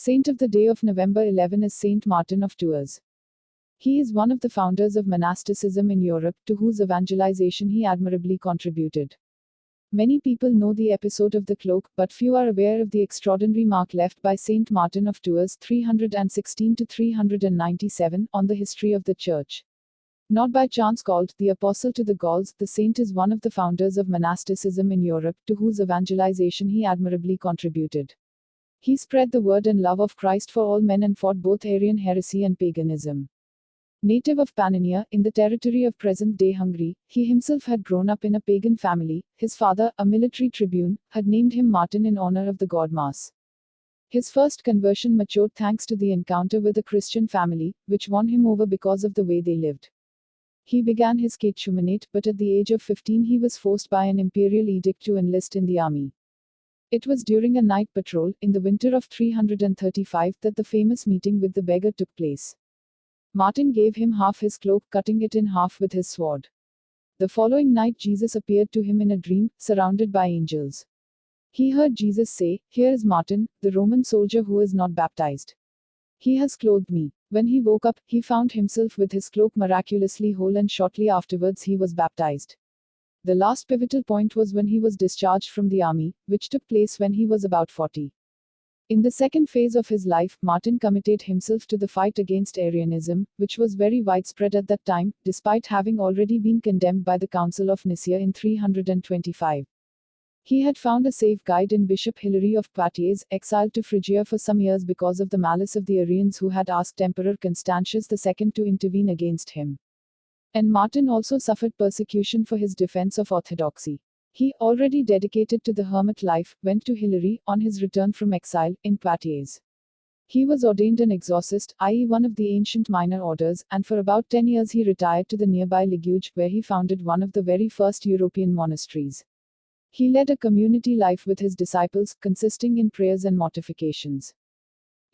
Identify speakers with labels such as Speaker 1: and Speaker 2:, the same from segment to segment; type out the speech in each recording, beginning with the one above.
Speaker 1: Saint of the day of November 11 is Saint Martin of Tours. He is one of the founders of monasticism in Europe, to whose evangelization he admirably contributed. Many people know the episode of the cloak, but few are aware of the extraordinary mark left by Saint Martin of Tours 316 to 397 on the history of the Church. Not by chance called the Apostle to the Gauls, the saint is one of the founders of monasticism in Europe, to whose evangelization he admirably contributed. He spread the word and love of Christ for all men and fought both Arian heresy and paganism. Native of Pannonia, in the territory of present-day Hungary, he himself had grown up in a pagan family. His father, a military tribune, had named him Martin in honor of the god Mars. His first conversion matured thanks to the encounter with a Christian family, which won him over because of the way they lived. He began his catechumenate, but at the age of 15 he was forced by an imperial edict to enlist in the army. It was during a night patrol, in the winter of 335, that the famous meeting with the beggar took place. Martin gave him half his cloak, cutting it in half with his sword. The following night Jesus appeared to him in a dream, surrounded by angels. He heard Jesus say, "Here is Martin, the Roman soldier who is not baptized. He has clothed me." When he woke up, he found himself with his cloak miraculously whole, and shortly afterwards he was baptized. The last pivotal point was when he was discharged from the army, which took place when he was about 40. In the second phase of his life, Martin committed himself to the fight against Arianism, which was very widespread at that time, despite having already been condemned by the Council of Nicaea in 325. He had found a safe guide in Bishop Hilary of Poitiers, exiled to Phrygia for some years because of the malice of the Arians who had asked Emperor Constantius II to intervene against him. And Martin also suffered persecution for his defense of orthodoxy. He, already dedicated to the hermit life, went to Hilary, on his return from exile, in Poitiers. He was ordained an exorcist, i.e. one of the ancient minor orders, and for about 10 years he retired to the nearby Liguge, where he founded one of the very first European monasteries. He led a community life with his disciples, consisting in prayers and mortifications.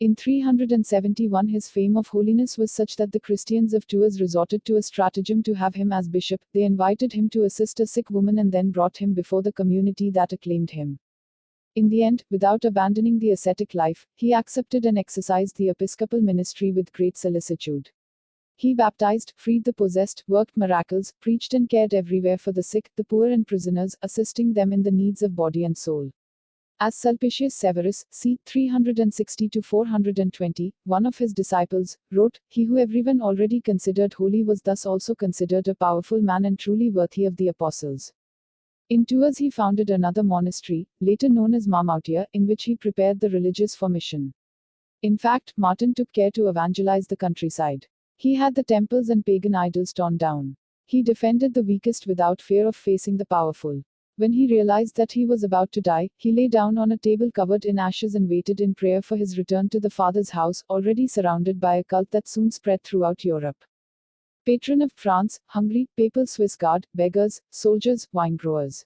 Speaker 1: In 371 his fame of holiness was such that the Christians of Tours resorted to a stratagem to have him as bishop. They invited him to assist a sick woman and then brought him before the community that acclaimed him. In the end, without abandoning the ascetic life, he accepted and exercised the episcopal ministry with great solicitude. He baptized, freed the possessed, worked miracles, preached and cared everywhere for the sick, the poor and prisoners, assisting them in the needs of body and soul. As Sulpicius Severus, c. 360–420, one of his disciples, wrote, "He who everyone already considered holy was thus also considered a powerful man and truly worthy of the apostles." In Tours he founded another monastery, later known as Marmottier, in which he prepared the religious for mission. In fact, Martin took care to evangelize the countryside. He had the temples and pagan idols torn down. He defended the weakest without fear of facing the powerful. When he realized that he was about to die, he lay down on a table covered in ashes and waited in prayer for his return to the Father's house, already surrounded by a cult that soon spread throughout Europe. Patron of France, Hungary, papal Swiss guard, beggars, soldiers, wine growers.